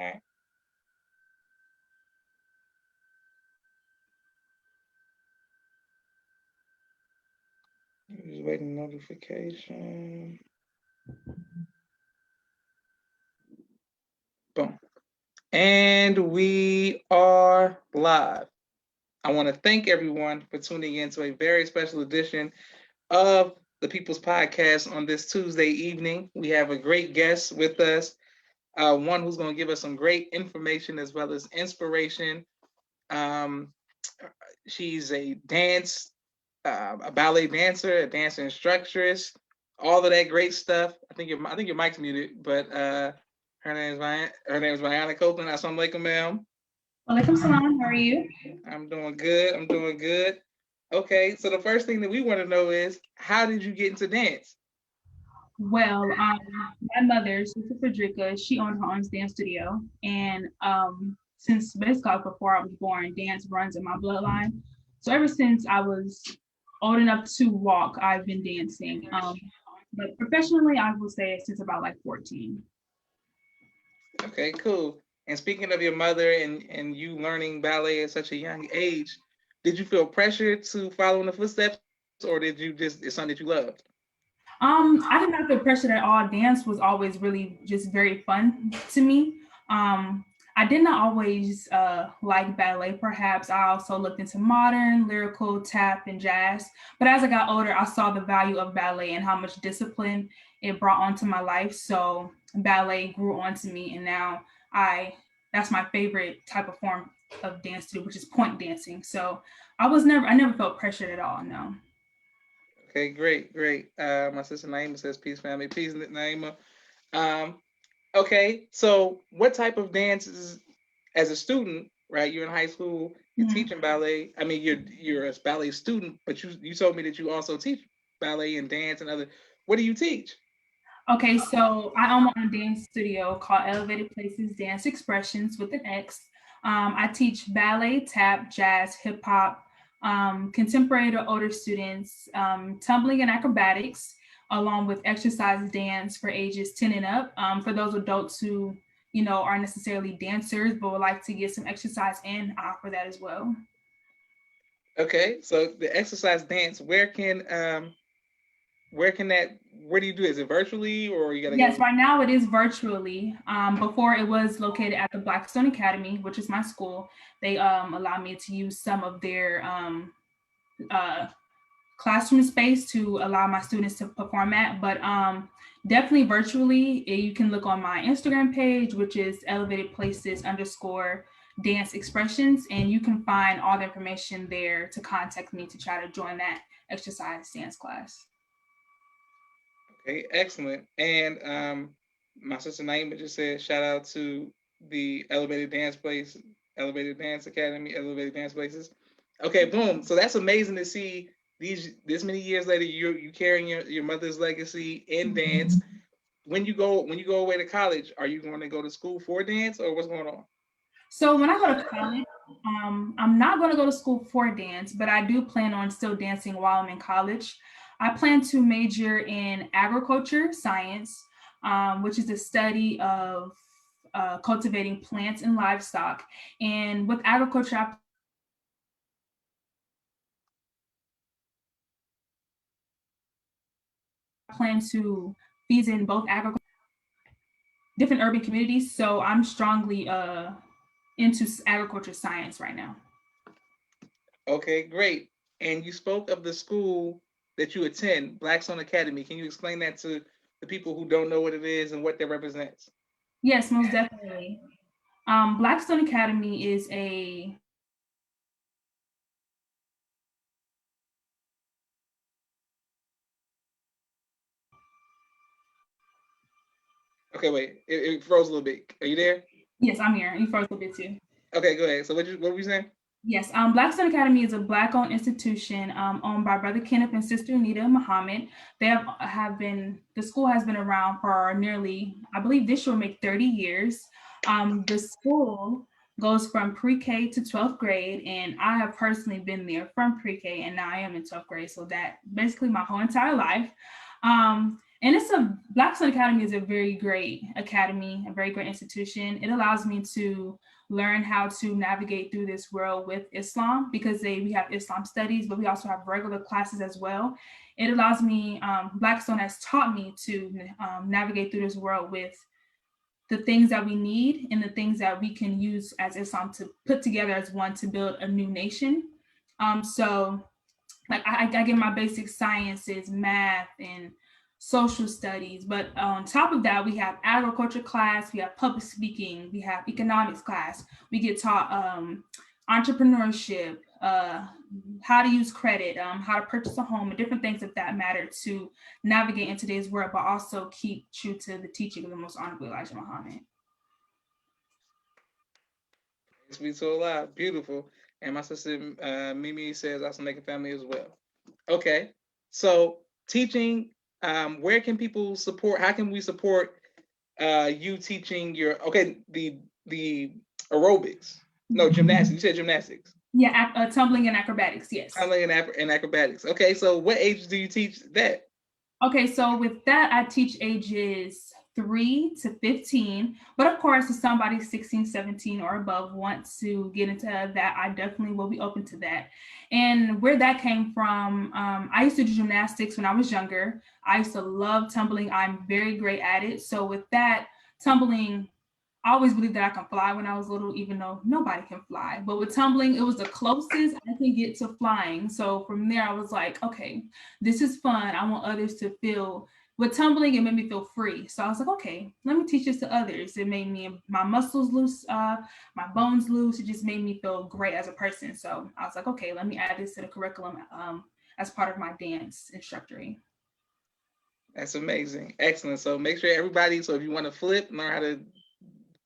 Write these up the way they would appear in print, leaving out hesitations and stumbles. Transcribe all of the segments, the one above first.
right. Just waiting notification. Boom. And we are live. I want to thank everyone for tuning in to a very special edition of the People's Podcast on this Tuesday evening. We have a great guest with us, one who's going to give us some great information as well as inspiration. Um, she's a ballet dancer, a dance instructress, all of that great stuff. I think your mic's muted, but her name is Ryanna Copeland. Assalamu alaikum, ma'am. Walaikum salam. How are you? I'm doing good. I'm doing good. Okay, so the first thing that we want to know is, how did you get into dance? Well, my mother, Sister Frederica, she owned her own dance studio, and since basically before I was born, dance runs in my bloodline. So ever since I was old enough to walk, I've been dancing. But professionally, I would say since about like 14. Okay, cool. And speaking of your mother and you learning ballet at such a young age, did you feel pressure to follow in the footsteps, or did you just it's something that you loved? I did not feel pressured at all. Dance was always really just very fun to me. I did not always like ballet, perhaps. I also looked into modern, lyrical, tap, and jazz. But as I got older, I saw the value of ballet and how much discipline it brought onto my life. So ballet grew onto me, and now I that's my favorite type of form of dance to do, which is point dancing. So I never felt pressured at all. No. Okay, great, great. My sister Naima says, "Peace, family, peace, Naima." Um, okay, so what type of dances, as a student, right? You're in high school, you're Mhm. teaching ballet. I mean, you're a ballet student, but you told me that you also teach ballet and dance and other. What do you teach? Okay, so I own my own dance studio called Elevated Places Dance Expressions with an X. I teach ballet, tap, jazz, hip hop, contemporary to older students, tumbling and acrobatics, along with exercise dance for ages 10 and up. For those adults who, aren't necessarily dancers but would like to get some exercise in, I offer that as well. Okay, so the exercise dance, where can that where do you do it? Is it virtually or you gotta Yes, go? right now it is virtually. Before it was located at the Blackstone Academy, which is my school. They allow me to use some of their uh, classroom space to allow my students to perform at. But definitely virtually, you can look on my Instagram page, which is elevated places underscore dance expressions, and you can find all the information there to contact me to try to join that exercise dance class. Okay, excellent. And my sister Naima just said shout out to the Elevated Dance Academy, Elevated Dance Places. Okay, boom. So that's amazing to see this many years later. You carrying your mother's legacy in dance. When you go away to college, are you going to go to school for dance or what's going on? So when I go to college, I'm not going to go to school for dance, but I do plan on still dancing while I'm in college. I plan to major in agriculture science, which is the study of cultivating plants and livestock. And with agriculture, I plan to fuse in both agriculture and dance. Different urban communities. So I'm strongly into agriculture science right now. Okay, great. And you spoke of the school that you attend, Blackstone Academy. Can you explain that to the people who don't know what it is and what that represents? Yes, most definitely. Blackstone Academy is a Okay, wait. It froze a little bit. Are you there? yes, I'm here. You first a bit too. Okay, go ahead. So what were you saying? Yes, Blackstone Academy is a Black-owned institution owned by Brother Kenneth and Sister Anita Muhammad. They have been the school has been around for nearly, I believe, this year will make 30 years. The school goes from pre-K to 12th grade, and I have personally been there from pre-K, and now I am in 12th grade, so that basically my whole entire life. And Blackstone Academy is a very great academy, a very great institution. It allows me to learn how to navigate through this world with Islam, because we have Islam studies, but we also have regular classes as well. It allows me, Blackstone has taught me to navigate through this world with the things that we need and the things that we can use as Islam to put together as one to build a new nation. So like I get my basic sciences, math, and social studies. But on top of that, we have agriculture class, we have public speaking, we have economics class. We get taught entrepreneurship, how to use credit, how to purchase a home, and different things of that matter to navigate in today's world, but also keep true to the teaching of the Most Honorable Elijah Muhammad. Sweet so loud, beautiful. And my sister Mimi says also make a family as well. Okay, so teaching. Where can people support? How can we support you teaching the aerobics? No, gymnastics. You said gymnastics. Yeah, tumbling and acrobatics. Yes. Tumbling and acrobatics. Okay, so what age do you teach that? Okay, so with that, I teach ages 3 to 15. But of course, if somebody 16, 17 or above wants to get into that, I definitely will be open to that. And where that came from, I used to do gymnastics when I was younger. I used to love tumbling. I'm very great at it. So with that, tumbling, I always believed that I can fly when I was little, even though nobody can fly. But with tumbling, it was the closest I can get to flying. So from there, I was like, okay, this is fun. I want others to feel. With tumbling, it made me feel free. So I was like, okay, let me teach this to others. It made my muscles loose, my bones loose. It just made me feel great as a person. So I was like, okay, let me add this to the curriculum as part of my dance instructoring. That's amazing. Excellent. So make sure everybody, so if you want to flip, learn how to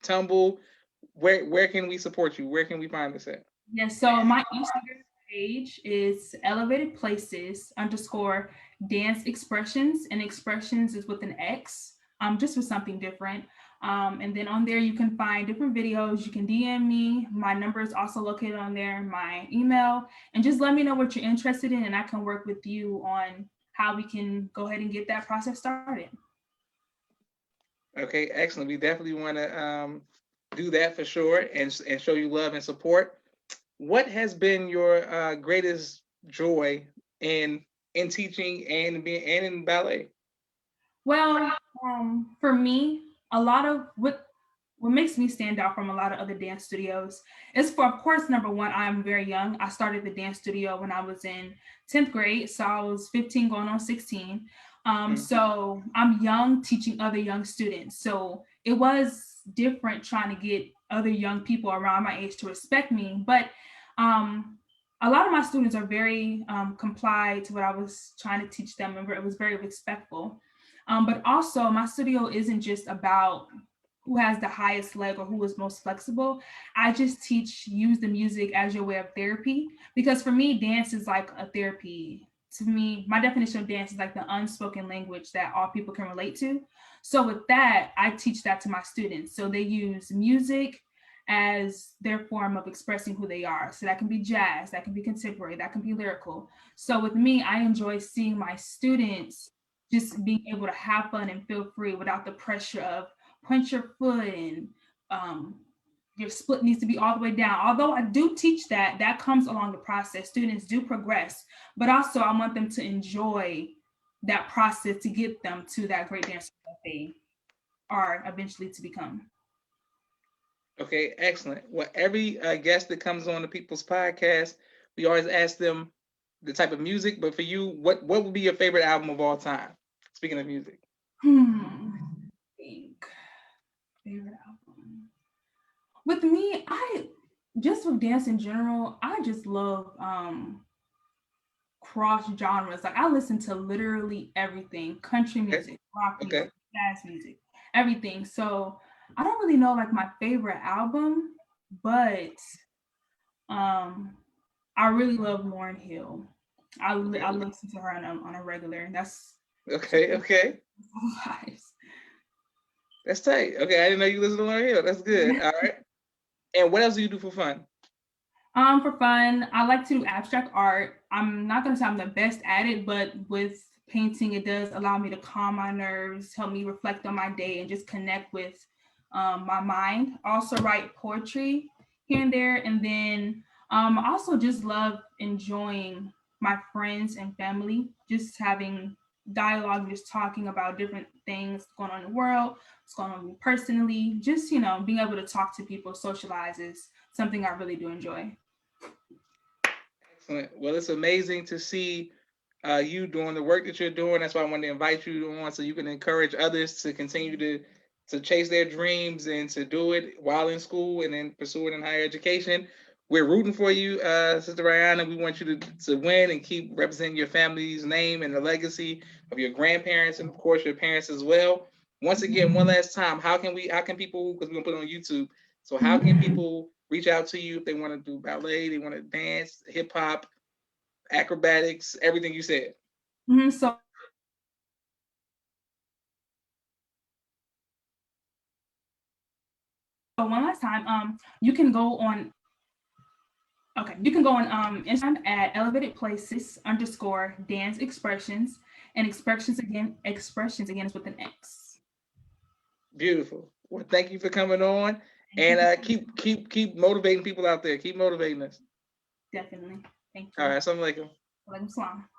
tumble, where can we support you? Where can we find this at? Yes, so my Instagram page is elevated places underscore dance expressions, and expressions is with an X, just for something different. And then on there you can find different videos. You can DM me. My number is also located on there, my email, and just let me know what you're interested in, and I can work with you on how we can go ahead and get that process started. Okay, excellent. We definitely want to do that for sure and show you love and support. What has been your greatest joy in teaching and in ballet? Well, for me, a lot of what makes me stand out from a lot of other dance studios is, for of course, number one, I'm very young. I started the dance studio when I was in 10th grade, so I was 15 going on 16. So I'm young teaching other young students. So it was different trying to get other young people around my age to respect me. But a lot of my students are very complied to what I was trying to teach them, and it was very respectful. But also, my studio isn't just about who has the highest leg or who is most flexible. I just use the music as your way of therapy, because for me, dance is like a therapy. To me, my definition of dance is like the unspoken language that all people can relate to. So with that, I teach that to my students. So they use music as their form of expressing who they are. So that can be jazz, that can be contemporary, that can be lyrical. So with me, I enjoy seeing my students just being able to have fun and feel free without the pressure of punch your foot and your split needs to be all the way down. Although I do teach that, that comes along the process. Students do progress, but also I want them to enjoy that process to get them to that great dancer that they are eventually to become. Okay, excellent. Well, every guest that comes on the People's Podcast, we always ask them the type of music. But for you, what would be your favorite album of all time? Speaking of music. Think favorite album. With me, I just with dance in general, I just love cross genres. Like I listen to literally everything: country music, rock music, jazz music, everything. So I don't really know like my favorite album, but I really love Lauryn Hill. I listen to her on a regular. That's okay. That's tight. Okay, I didn't know you listen to Lauryn Hill. That's good. All right. And what else do you do for fun? For fun, I like to do abstract art. I'm not gonna say I'm the best at it, but with painting. It does allow me to calm my nerves, help me reflect on my day, and just connect with my mind. I also write poetry here and there. And then I also just love enjoying my friends and family, just having dialogue, just talking about different things going on in the world, what's going on with me personally. Just, being able to talk to people, socialize is something I really do enjoy. Excellent. Well, it's amazing to see you doing the work that you're doing. That's why I wanted to invite you on so you can encourage others to continue to chase their dreams and to do it while in school and then pursue it in higher education. We're rooting for you, Sister Ryanna. We want you to win and keep representing your family's name and the legacy of your grandparents and of course your parents as well. Once again, one last time, how can people, because we're gonna put it on YouTube, so how can people reach out to you if they want to do ballet, they want to dance, hip hop, acrobatics, everything you said? So one last time, you can go on. Okay, you can go on Instagram at elevated places_dance expressions, and expressions again is with an X. Beautiful. Well, thank you for coming on, and keep motivating people out there. Keep motivating us. Definitely. Thank All you. right, assalamu alaikum. Walaikum salam.